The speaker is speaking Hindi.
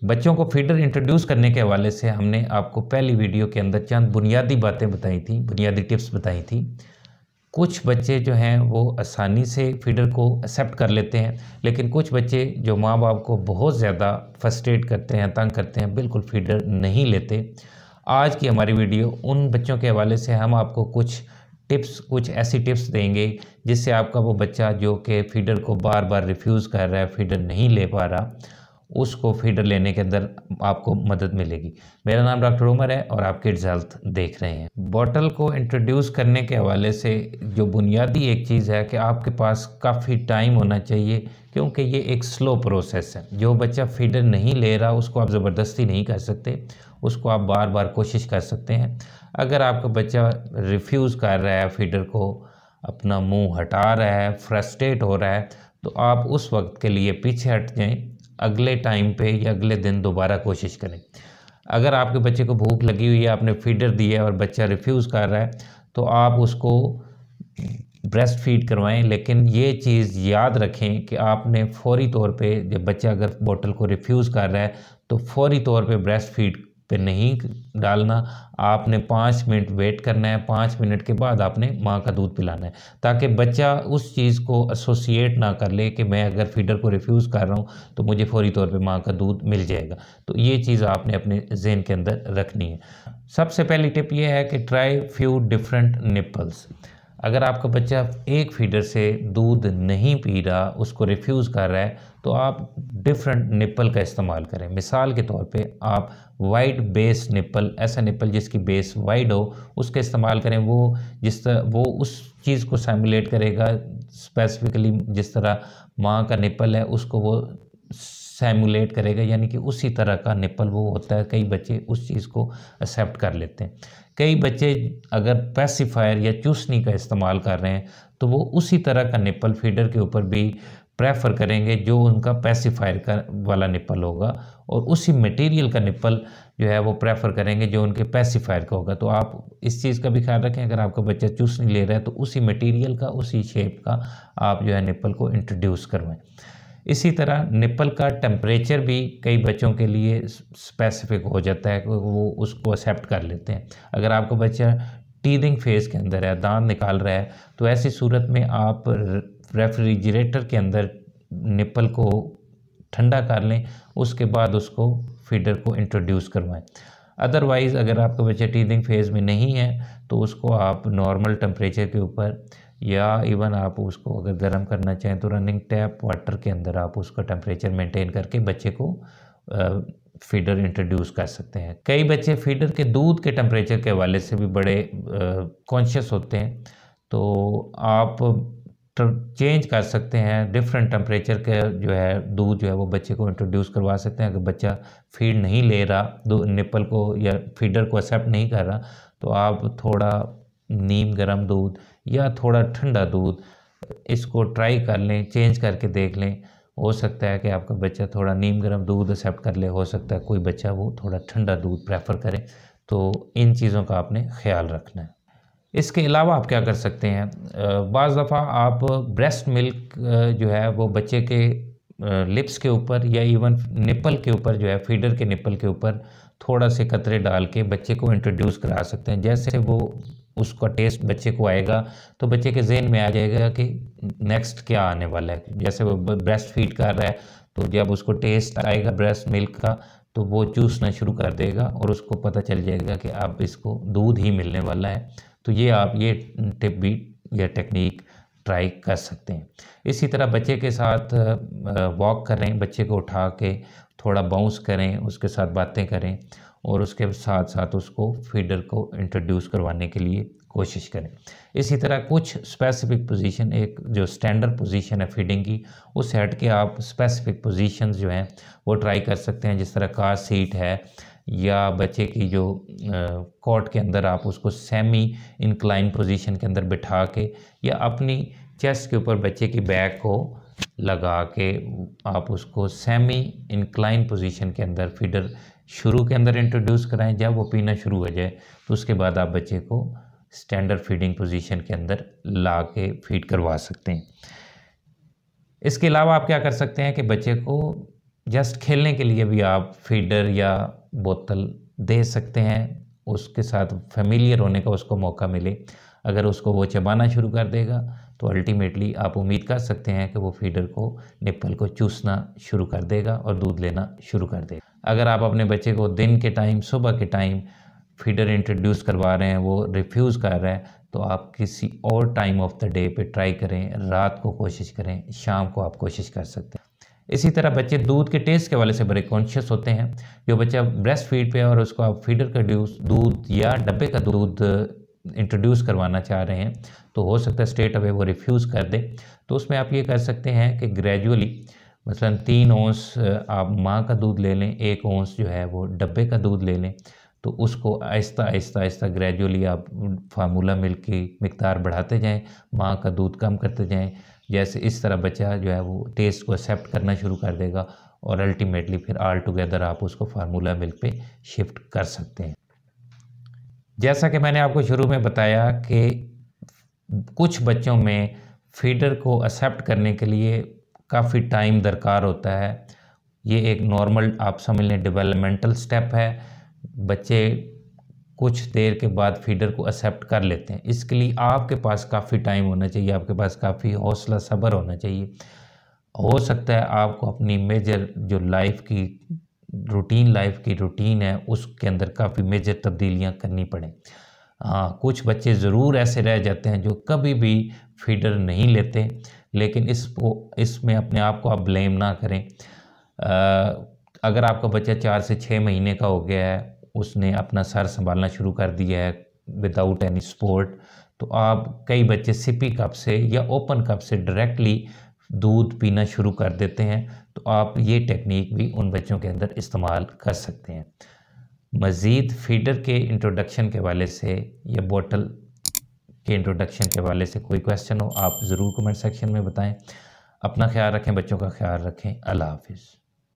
बच्चों को फीडर इंट्रोड्यूस करने के हवाले से हमने आपको पहली वीडियो के अंदर चंद बुनियादी बातें बताई थी, बुनियादी टिप्स बताई थी। कुछ बच्चे जो हैं वो आसानी से फीडर को एक्सेप्ट कर लेते हैं, लेकिन कुछ बच्चे जो माँ बाप को बहुत ज़्यादा फ्रस्ट्रेट करते हैं, तंग करते हैं, बिल्कुल फीडर नहीं लेते। आज की हमारी वीडियो उन बच्चों के हवाले से हम आपको कुछ ऐसी टिप्स देंगे जिससे आपका वो बच्चा जो कि फीडर को बार बार रिफ्यूज़ कर रहा है, फीडर नहीं ले पा रहा, उसको फीडर लेने के अंदर आपको मदद मिलेगी। मेरा नाम डॉक्टर उमर है और आप किड्स हेल्थ देख रहे हैं। बॉटल को इंट्रोड्यूस करने के हवाले से जो बुनियादी एक चीज़ है कि आपके पास काफ़ी टाइम होना चाहिए, क्योंकि ये एक स्लो प्रोसेस है। जो बच्चा फीडर नहीं ले रहा उसको आप ज़बरदस्ती नहीं कर सकते, उसको आप बार बार कोशिश कर सकते हैं। अगर आपका बच्चा रिफ्यूज़ कर रहा है, फीडर को अपना मुंह हटा रहा है, फ्रस्ट्रेट हो रहा है, तो आप उस वक्त के लिए पीछे हट जाएं, अगले टाइम पे या अगले दिन दोबारा कोशिश करें। अगर आपके बच्चे को भूख लगी हुई है, आपने फीडर दिया है और बच्चा रिफ्यूज़ कर रहा है, तो आप उसको ब्रेस्ट फीड करवाएं। लेकिन ये चीज़ याद रखें कि आपने फौरी तौर पे, जब बच्चा अगर बोतल को रिफ्यूज़ कर रहा है तो फौरी तौर पे ब्रेस्ट फीड पे नहीं डालना। आपने 5 मिनट वेट करना है, 5 मिनट के बाद आपने माँ का दूध पिलाना है, ताकि बच्चा उस चीज़ को एसोसिएट ना कर ले कि मैं अगर फीडर को रिफ्यूज़ कर रहा हूँ तो मुझे फौरी तौर पे माँ का दूध मिल जाएगा। तो ये चीज़ आपने अपने ज़हन के अंदर रखनी है। सबसे पहली टिप ये है कि ट्राई फ्यू डिफरेंट निपल्स। अगर आपका बच्चा एक फीडर से दूध नहीं पी रहा, उसको रिफ्यूज़ कर रहा है, तो आप डिफरेंट निपल का इस्तेमाल करें। मिसाल के तौर पे आप वाइड बेस निपल, ऐसा निपल जिसकी बेस वाइड हो, उसका इस्तेमाल करें। वो उस चीज़ को सिमुलेट करेगा, स्पेसिफिकली जिस तरह माँ का निपल है उसको वो सिमुलेट करेगा, यानी कि उसी तरह का निपल वो होता है। कई बच्चे उस चीज़ को एक्सेप्ट कर लेते हैं। कई बच्चे अगर पैसिफायर या चूसनी का इस्तेमाल कर रहे हैं तो वो उसी तरह का निपल फीडर के ऊपर भी प्रेफर करेंगे जो उनका पैसिफायर का वाला निपल होगा, और उसी मटेरियल का निपल जो है वो प्रेफर करेंगे जो उनके पैसिफायर का होगा। तो आप इस चीज़ का भी ख्याल रखें, अगर आपका बच्चा चूसनी ले रहा है तो उसी मटेरियल का, उसी शेप का आप जो है निपल को इंट्रोड्यूस करवाएं। इसी तरह निपल का टेम्परेचर भी कई बच्चों के लिए स्पेसिफिक हो जाता है, वो उसको एक्सेप्ट कर लेते हैं। अगर आपका बच्चा टीथिंग फेज़ के अंदर है, दांत निकाल रहा है, तो ऐसी सूरत में आप रेफ्रिजरेटर के अंदर निपल को ठंडा कर लें, उसके बाद उसको फीडर को इंट्रोड्यूस करवाएं। अदरवाइज़ अगर आपका बच्चा टीथिंग फेज़ में नहीं है तो उसको आप नॉर्मल टेम्परेचर के ऊपर, या इवन आप उसको अगर गर्म करना चाहें तो रनिंग टैप वाटर के अंदर आप उसका टेम्परेचर मेंटेन करके बच्चे को फीडर इंट्रोड्यूस कर सकते हैं। कई बच्चे फीडर के दूध के टेम्परेचर के हवाले से भी बड़े कॉन्शियस होते हैं, तो आप चेंज कर सकते हैं। डिफरेंट टेम्परेचर के जो है दूध जो है वो बच्चे को इंट्रोड्यूस करवा सकते हैं। अगर बच्चा फीड नहीं ले रहा, निपल को या फीडर को एक्सेप्ट नहीं कर रहा, तो आप थोड़ा नीम गर्म दूध या थोड़ा ठंडा दूध, इसको ट्राई कर लें, चेंज करके देख लें। हो सकता है कि आपका बच्चा थोड़ा नीम गर्म दूध एक्सेप्ट कर ले, हो सकता है कोई बच्चा वो थोड़ा ठंडा दूध प्रेफर करे। तो इन चीज़ों का आपने ख्याल रखना है। इसके अलावा आप क्या कर सकते हैं, बाज़ दफ़ा आप ब्रेस्ट मिल्क जो है वो बच्चे के लिप्स के ऊपर या इवन निपल के ऊपर जो है, फीडर के निपल के ऊपर थोड़ा से कतरे डाल के बच्चे को इंट्रोड्यूस करा सकते हैं। जैसे वो उसका टेस्ट बच्चे को आएगा तो बच्चे के जहन में आ जाएगा कि नेक्स्ट क्या आने वाला है। जैसे वो ब्रेस्ट फीड कर रहा है तो जब उसको टेस्ट आएगा ब्रेस्ट मिल्क का तो वो चूसना शुरू कर देगा और उसको पता चल जाएगा कि अब इसको दूध ही मिलने वाला है। तो ये आप ये टिप भी या टेक्निक ट्राई कर सकते हैं। इसी तरह बच्चे के साथ वॉक करें, बच्चे को उठा के थोड़ा बाउंस करें, उसके साथ बातें करें और उसके साथ साथ उसको फीडर को इंट्रोड्यूस करवाने के लिए कोशिश करें। इसी तरह कुछ स्पेसिफिक पोजीशन, एक जो स्टैंडर्ड पोजीशन है फीडिंग की, उससे हट के आप स्पेसिफिक पोजीशंस जो हैं वो ट्राई कर सकते हैं। जिस तरह कार सीट है या बच्चे की जो कॉट के अंदर आप उसको सेमी इंक्लाइन पोजीशन के अंदर बिठा के या अपनी चेस्ट के ऊपर बच्चे की बैक को लगा के आप उसको सेमी इंक्लाइन पोजीशन के अंदर फीडर शुरू के अंदर इंट्रोड्यूस कराएं। जब वो पीना शुरू हो जाए तो उसके बाद आप बच्चे को स्टैंडर्ड फीडिंग पोजीशन के अंदर ला के फीड करवा सकते हैं। इसके अलावा आप क्या कर सकते हैं कि बच्चे को जस्ट खेलने के लिए भी आप फीडर या बोतल दे सकते हैं, उसके साथ फेमिलियर होने का उसको मौका मिले। अगर उसको वो चबाना शुरू कर देगा तो अल्टीमेटली आप उम्मीद कर सकते हैं कि वो फीडर को, निप्पल को चूसना शुरू कर देगा और दूध लेना शुरू कर देगा। अगर आप अपने बच्चे को दिन के टाइम, सुबह के टाइम फीडर इंट्रोड्यूस करवा रहे हैं, वो रिफ्यूज़ कर रहा है, तो आप किसी और टाइम ऑफ द डे पे ट्राई करें, रात को कोशिश करें, शाम को आप कोशिश कर सकते हैं। इसी तरह बच्चे दूध के टेस्ट के वाले से बड़े कॉन्शियस होते हैं। जो बच्चा ब्रेस्ट फीड पे है और उसको आप फीडर का दूध या डब्बे का दूध इंट्रोड्यूस करवाना चाह रहे हैं, तो हो सकता है स्ट्रेट अवे वो रिफ्यूज़ कर दे। तो उसमें आप ये कर सकते हैं कि ग्रेजुअली मसलन 3 औंस आप माँ का दूध ले लें, 1 औंस जो है वो डब्बे का दूध ले लें। तो उसको आहिस्ता आहिस्ता आहिस्ता ग्रेजुअली आप फार्मूला मिल्क की मिकदार बढ़ाते जाएं, माँ का दूध कम करते जाएं। जैसे इस तरह बच्चा जो है वो टेस्ट को एक्सेप्ट करना शुरू कर देगा और अल्टीमेटली फिर ऑल टुगेदर आप उसको फार्मूला मिल्क पे शिफ्ट कर सकते हैं। जैसा कि मैंने आपको शुरू में बताया कि कुछ बच्चों में फीडर को एक्सेप्ट करने के लिए काफ़ी टाइम दरकार होता है। ये एक नॉर्मल आप समझ लें डेवलपमेंटल स्टेप है। बच्चे कुछ देर के बाद फीडर को एक्सेप्ट कर लेते हैं। इसके लिए आपके पास काफ़ी टाइम होना चाहिए, आपके पास काफ़ी हौसला सब्र होना चाहिए। हो सकता है आपको अपनी मेजर जो लाइफ की रूटीन है उसके अंदर काफ़ी मेजर तब्दीलियां करनी पड़ें। हाँ, कुछ बच्चे ज़रूर ऐसे रह जाते हैं जो कभी भी फीडर नहीं लेते, लेकिन इसमें अपने आप को आप ब्लेम ना करें। अगर आपका बच्चा 4 से 6 महीने का हो गया है, उसने अपना सर संभालना शुरू कर दिया है विदाउट एनी सपोर्ट, तो आप कई बच्चे सिपी कप से या ओपन कप से डायरेक्टली दूध पीना शुरू कर देते हैं, तो आप ये टेक्निक भी उन बच्चों के अंदर इस्तेमाल कर सकते हैं। मज़ीद फीडर के इंट्रोडक्शन के वाले से या बोतल के इंट्रोडक्शन के वाले से कोई क्वेश्चन हो, आप ज़रूर कमेंट सेक्शन में बताएं। अपना ख्याल रखें, बच्चों का ख्याल रखें। अल्लाह हाफिज़।